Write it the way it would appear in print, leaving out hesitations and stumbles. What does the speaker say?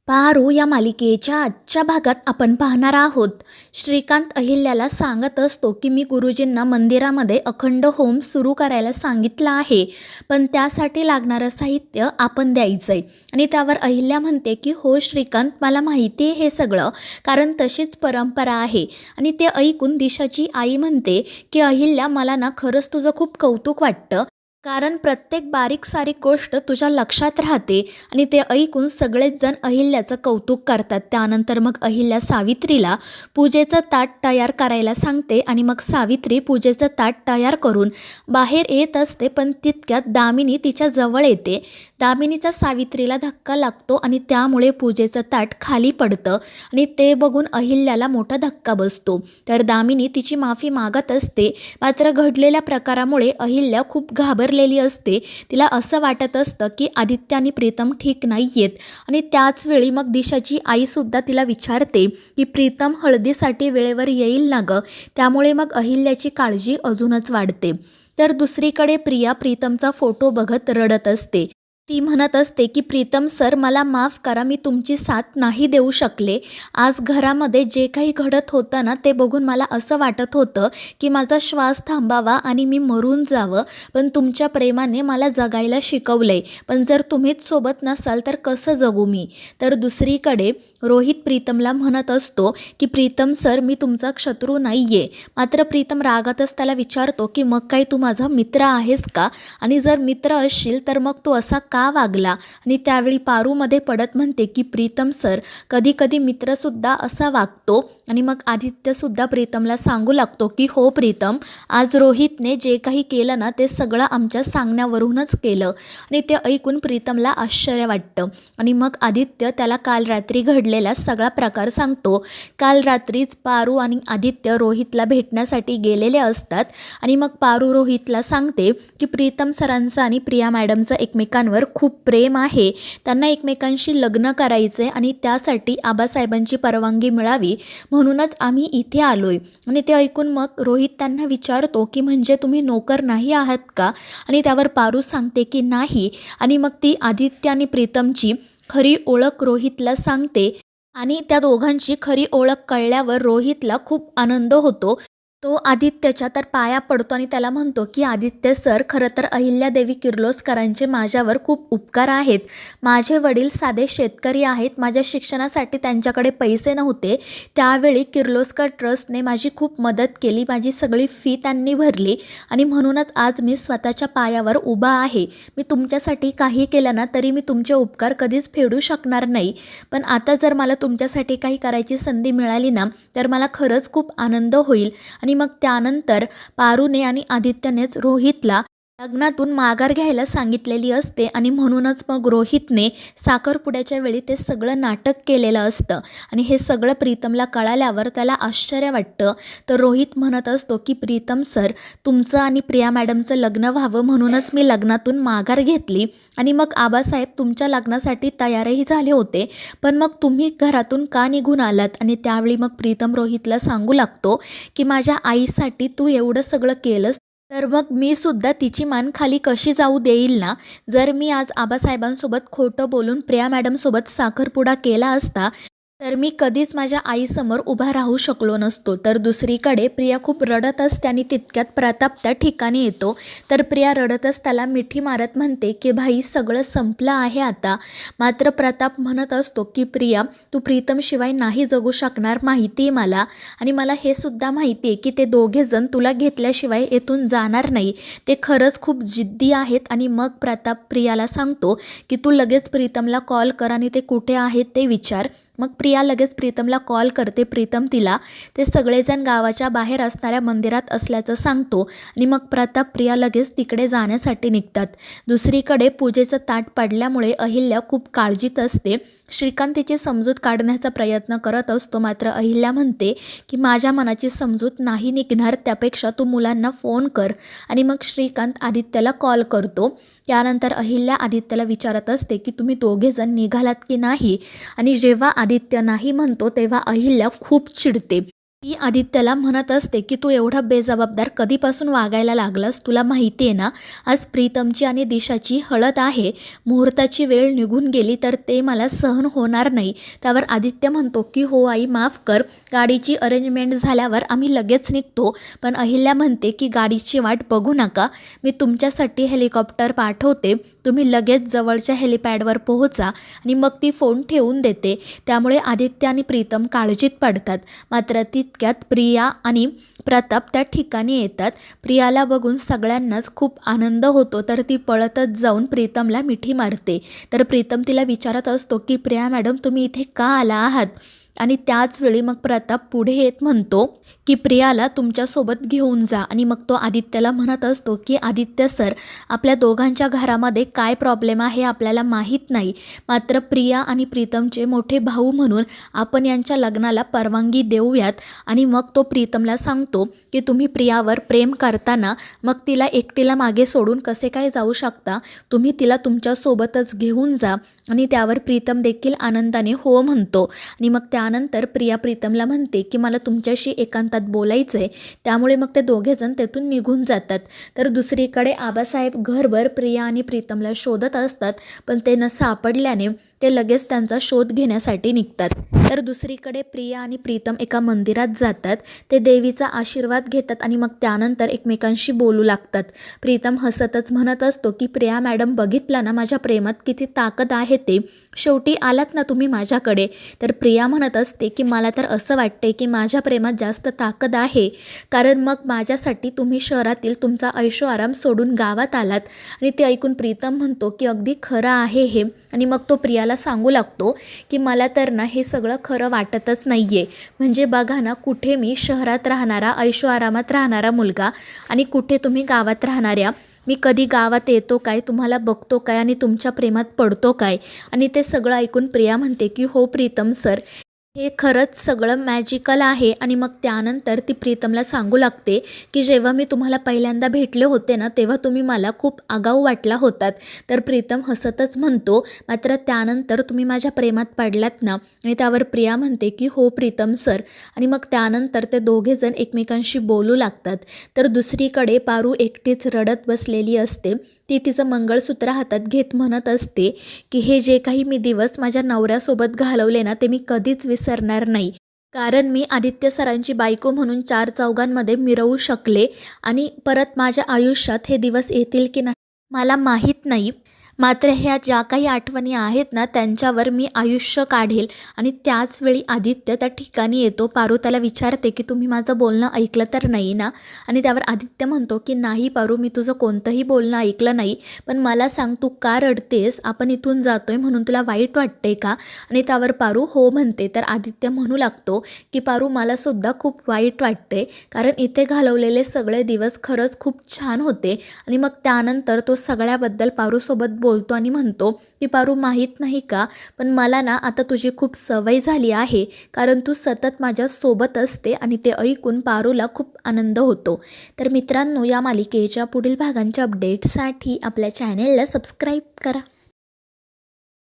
पारू या मालिकेच्या आजच्या भागात आपण पाहणार आहोत. श्रीकांत अहिल्याला सांगत असतो की मी गुरुजींना मंदिरामध्ये अखंड होम सुरू करायला सांगितलं आहे, पण त्यासाठी लागणारं साहित्य आपण द्यायचंय. आणि त्यावर अहिल्या म्हणते की हो श्रीकांत, मला माहिती आहे हे सगळं, कारण तशीच परंपरा आहे. आणि ते ऐकून दिशाची आई म्हणते की अहिल्या, मला ना खरंच तुझं खूप कौतुक वाटतं, कारण प्रत्येक बारीक सारीक गोष्ट तुझ्या लक्षात राहते. आणि ते ऐकून सगळेच जण अहिल्याचं कौतुक करतात. त्यानंतर मग अहिल्या सावित्रीला पूजेचं ताट तयार करायला सांगते आणि मग सावित्री पूजेचं ताट तयार करून बाहेर येत असते, पण तितक्यात दामिनी तिच्या जवळ येते. दामिनीचा सावित्रीला धक्का लागतो आणि त्यामुळे पूजेचं ताट खाली पडतं आणि ते बघून अहिल्याला मोठा धक्का बसतो. तर दामिनी तिची माफी मागत असते, मात्र घडलेल्या प्रकारामुळे अहिल्या खूप घाबरलेली असते. तिला असं वाटत असतं की आदित्य आणि प्रीतम ठीक नाही आहेत. आणि त्याचवेळी मग दिशाची आईसुद्धा तिला विचारते की प्रीतम हळदीसाठी वेळेवर येईल ना गं. त्यामुळे मग अहिल्याची काळजी अजूनच वाढते. तर दुसरीकडे प्रिया प्रीतमचा फोटो बघत रडत असते. ती म्हणत असते की प्रीतम सर, मला माफ करा, मी तुमची साथ नाही देऊ शकले. आज घरामध्ये जे काही घडत होतं ना, ते बघून मला असं वाटत होतं की माझा श्वास थांबावा आणि मी मरून जावं, पण तुमच्या प्रेमाने मला जगायला शिकवलंय. पण जर तुम्हीच सोबत नसाल तर कसं जगू मी. तर दुसरीकडे रोहित प्रीतमला म्हणत असतो की प्रीतम सर, मी तुमचा शत्रू नाही आहे. मात्र प्रीतम रागातच त्याला विचारतो की मग काय तू माझा मित्र आहेस का, आणि जर मित्र असशील तर मग तू असा का वागला. आणि त्यावेळी पारूमध्ये पडत म्हणते की प्रीतम सर, कधी कधी मित्रसुद्धा असा वागतो. आणि मग आदित्यसुद्धा प्रीतमला सांगू लागतो की हो प्रीतम, आज रोहितने जे काही केलं ना, ते सगळं आमच्या सांगण्यावरूनच केलं. आणि ते ऐकून प्रीतमला आश्चर्य वाटतं. आणि मग आदित्य त्याला काल रात्री घडलेला सगळा प्रकार सांगतो. काल रात्रीच पारू आणि आदित्य रोहितला भेटण्यासाठी गेलेले असतात. आणि मग पारू रोहितला सांगते की प्रीतम सरांचं आणि प्रिया मॅडमचं एकमेकांवर खूप प्रेम आहे. त्यांना एकमेकांशी लग्न करायचे आणि त्यासाठी आबासाहेबांची परवानगी मिळावी, म्हणूनच आम्ही इथे आलोय. आणि ते ऐकून मग रोहित त्यांना विचारतो की म्हणजे तुम्ही नोकर नाही आहात का. आणि त्यावर पारू सांगते की नाही. आणि मग ती आदित्य आणि प्रीतमची खरी ओळख रोहितला सांगते. आणि त्या दोघांची खरी ओळख कळल्यावर रोहितला खूप आनंद होतो. तो आदित्यच्या तर पाया पडतो आणि त्याला म्हणतो की आदित्य सर, खरं तर अहिल्यादेवी किर्लोस्करांचे माझ्यावर खूप उपकार आहेत. माझे वडील साधे शेतकरी आहेत. माझ्या शिक्षणासाठी त्यांच्याकडे पैसे नव्हते. त्यावेळी किर्लोस्कर ट्रस्टने माझी खूप मदत केली. माझी सगळी फी त्यांनी भरली आणि म्हणूनच आज मी स्वतःच्या पायावर उभा आहे. मी तुमच्यासाठी काही केलं ना, तरी मी तुमचे उपकार कधीच फेडू शकणार नाही. पण आता जर मला तुमच्यासाठी काही करायची संधी मिळाली ना, तर मला खरंच खूप आनंद होईल. आणि मग त्यानंतर पारूने आणि आदित्यनेच रोहितला लग्नातून माघार घ्यायला सांगितलेली असते. आणि म्हणूनच मग रोहितने साखरपुड्याच्या वेळी ते सगळं नाटक केलेलं असतं. आणि हे सगळं प्रीतमला कळाल्यावर त्याला आश्चर्य वाटतं. तर रोहित म्हणत असतो की प्रीतम सर, तुमचं आणि प्रिया मॅडमचं लग्न व्हावं म्हणूनच मी लग्नातून माघार घेतली. आणि मग आबासाहेब तुमच्या लग्नासाठी तयारही झाले होते, पण मग तुम्ही घरातून का निघून आलात. आणि त्यावेळी मग प्रीतम रोहितला सांगू लागतो की माझ्या आईसाठी तू एवढं सगळं केलंस, तर मग मी सुद्धा तिची मान खाली कशी जाऊ देईल ना. जर मी आज आबासाहेबांसोबत खोटं बोलून प्रिया मॅडमसोबत साखरपुडा केला असता, तर मी कधीच माझ्या आईसमोर उभा राहू शकलो नसतो. तर दुसरीकडे प्रिया खूप रडत असते आणि तितक्यात प्रताप त्या ठिकाणी येतो. तर प्रिया रडतच त्याला मिठी मारत म्हणते की भाई, सगळं संपलं आहे आता. मात्र प्रताप म्हणत असतो की प्रिया, तू प्रीतमशिवाय नाही जगू शकणार, माहिती आहे मला. आणि मला हे सुद्धा माहिती आहे की ते दोघेजण तुला घेतल्याशिवाय येथून जाणार नाही. ते खरंच खूप जिद्दी आहेत. आणि मग प्रताप प्रियाला सांगतो की तू लगेच प्रीतमला कॉल कर आणि ते कुठे आहेत ते विचार. मग प्रिया लगेच प्रीतमला कॉल करते. प्रीतम तिला ते सगळेजण गावाच्या बाहेर असणाऱ्या मंदिरात असल्याचं सांगतो. आणि मग प्रताप प्रिया लगेच तिकडे जाण्यासाठी निघतात. दुसरीकडे पूजेचं ताट पडल्यामुळे अहिल्या खूप काळजीत असते. श्रीकांत तिची समजूत काढण्याचा प्रयत्न करत असतो, मात्र अहिल्या म्हणते की माझ्या मनाची समजूत नाही निघणार, त्यापेक्षा तू मुलांना फोन कर. आणि मग श्रीकांत आदित्यला कॉल करतो. त्यानंतर अहिल्या आदित्यला विचारत असते की तुम्ही दोघेजण निघालात की नाही. आणि जेव्हा आदित्य नाही म्हणतो तेव्हा अहिल्या खूप चिडते. ती आदित्यला म्हणत असते की तू एवढा बेजबाबदार कधीपासून वागायला लागलास, तुला माहिती आहे ना, आज प्रीतमची आणि दिशाची हळद आहे, मुहूर्ताची वेळ निघून गेली तर ते मला सहन होणार नाही. त्यावर आदित्य म्हणतो की हो आई, माफ कर, गाडीची अरेंजमेंट झाल्यावर आम्ही लगेच निघतो. पण अहिल्या म्हणते की गाडीची वाट बघू नका, मी तुमच्यासाठी हेलिकॉप्टर पाठवते, तुम्ही लगेच जवळच्या हेलिपॅडवर पोहोचा. आणि मग ती फोन ठेवून देते. त्यामुळे आदित्य आणि प्रीतम काळजीत पडतात. मात्र तितक्यात प्रिया आणि प्रताप त्या ठिकाणी येतात. प्रियाला बघून सगळ्यांनाच खूप आनंद होतो, तर ती पळतच जाऊन प्रीतमला मिठी मारते. तर प्रीतम तिला विचारत असतो की प्रिया मॅडम, तुम्ही इथे का आला आहात? आणि त्याच वेळी मग प्रताप पुढे येत म्हणतो की प्रियाला तुमच्यासोबत घेऊन जा. आणि मग तो आदित्यला म्हणत असतो की आदित्य सर, आपल्या दोघांच्या घरामध्ये काय प्रॉब्लेम आहे आपल्याला माहीत नाही, मात्र प्रिया आणि प्रीतमचे मोठे भाऊ म्हणून आपण यांच्या लग्नाला परवानगी देऊयात. आणि मग तो प्रीतमला सांगतो की तुम्ही प्रियावर प्रेम करताना मग तिला एकटीला मागे सोडून कसे काय जाऊ शकता, तुम्ही तिला तुमच्यासोबतच घेऊन जा. आणि त्यावर प्रीतम देखील आनंदाने हो म्हणतो. आणि मग त्यानंतर प्रिया प्रीतमला म्हणते की मला तुमच्याशी एकांतात बोलायचं आहे. त्यामुळे मग ते दोघेजण तेथून निघून जातात. तर दुसरीकडे आबासाहेब घरभर प्रिया आणि प्रीतमला शोधत असतात, पण ते न सापडल्याने ते लगेच त्यांचा शोध घेण्यासाठी निघतात. तर दुसरीकडे प्रिया आणि प्रीतम एका मंदिरात जातात. ते देवीचा आशीर्वाद घेतात आणि मग त्यानंतर एकमेकांशी बोलू लागतात. प्रीतम हसतच म्हणत असतो की प्रिया मॅडम, बघितलं ना माझ्या प्रेमात किती ताकद आहे ते, शेवटी आलात ना तुम्ही माझ्याकडे. तर प्रिया म्हणत असते की मला तर असं वाटते की माझ्या प्रेमात जास्त ताकद आहे, कारण मग माझ्यासाठी तुम्ही शहरातील तुमचा ऐशो आराम सोडून गावात आलात. आणि ते ऐकून प्रीतम म्हणतो की अगदी खरं आहे हे. आणि मग तो प्रियाला सांगू लागतो की मला तर ना हे सगळं खरं वाटतच नाही आहे. म्हणजे बघा ना, कुठे मी शहरात राहणारा ऐशो आरामात राहणारा मुलगा आणि कुठे तुम्ही गावात राहणाऱ्या, मी कधी गावात येतो काय, तुम्हाला बघतो काय आणि तुमच्या प्रेमात पडतो काय. आणि ते सगळं ऐकून प्रिया म्हणते की हो प्रीतम सर, हे खरंच सगळं मॅजिकल आहे. आणि मग त्यानंतर ती प्रीतमला सांगू लागते की जेव्हा मी तुम्हाला पहिल्यांदा भेटले होते ना, तेव्हा तुम्ही मला खूप आगाऊ वाटला होतात. तर प्रीतम हसतच म्हणतो, मात्र त्यानंतर तुम्ही माझ्या प्रेमात पडलात ना. आणि त्यावर प्रिया म्हणते की हो प्रीतम सर. आणि मग त्यानंतर ते दोघेजण एकमेकांशी बोलू लागतात. तर दुसरीकडे पारू एकटीच रडत बसलेली असते. ती तिचं मंगळसूत्र हातात घेत म्हणत असते की हे जे काही मी दिवस माझ्या नवऱ्यासोबत घालवले ना, ते मी कधीच विसरणार नाही. कारण मी आदित्य सरांची बायको म्हणून चार चौघांमध्ये मिरवू शकले आणि परत माझ्या आयुष्यात हे दिवस येतील की नाही मला माहीत नाही. मात्र ह्या ज्या काही आठवणी आहेत ना, त्यांच्यावर मी आयुष्य काढेल. आणि त्याचवेळी आदित्य त्या ठिकाणी येतो. पारू त्याला विचारते की तुम्ही माझं बोलणं ऐकलं तर नाही ना. आणि त्यावर आदित्य म्हणतो की नाही पारू, मी तुझं कोणतंही बोलणं ऐकलं नाही, पण मला सांग तू का रडतेस, आपण इथून जातोय म्हणून तुला वाईट वाटते का. आणि त्यावर पारू हो म्हणते. तर आदित्य म्हणू लागतो की पारू, मलासुद्धा खूप वाईट वाटते, कारण इथे घालवलेले सगळे दिवस खरंच खूप छान होते. आणि मग त्यानंतर तो सगळ्याबद्दल पारूसोबत बोलतो आणि म्हणतो की पारू, माहीत नाही का, पण मला ना आता तुझी खूप सवय झाली आहे, कारण तू सतत माझ्या सोबत असते. आणि ते ऐकून पारूला खूप आनंद होतो. तर मित्रांनो, या मालिकेच्या पुढील भागांच्या अपडेटसाठी आपल्या चॅनेलला सबस्क्राईब करा.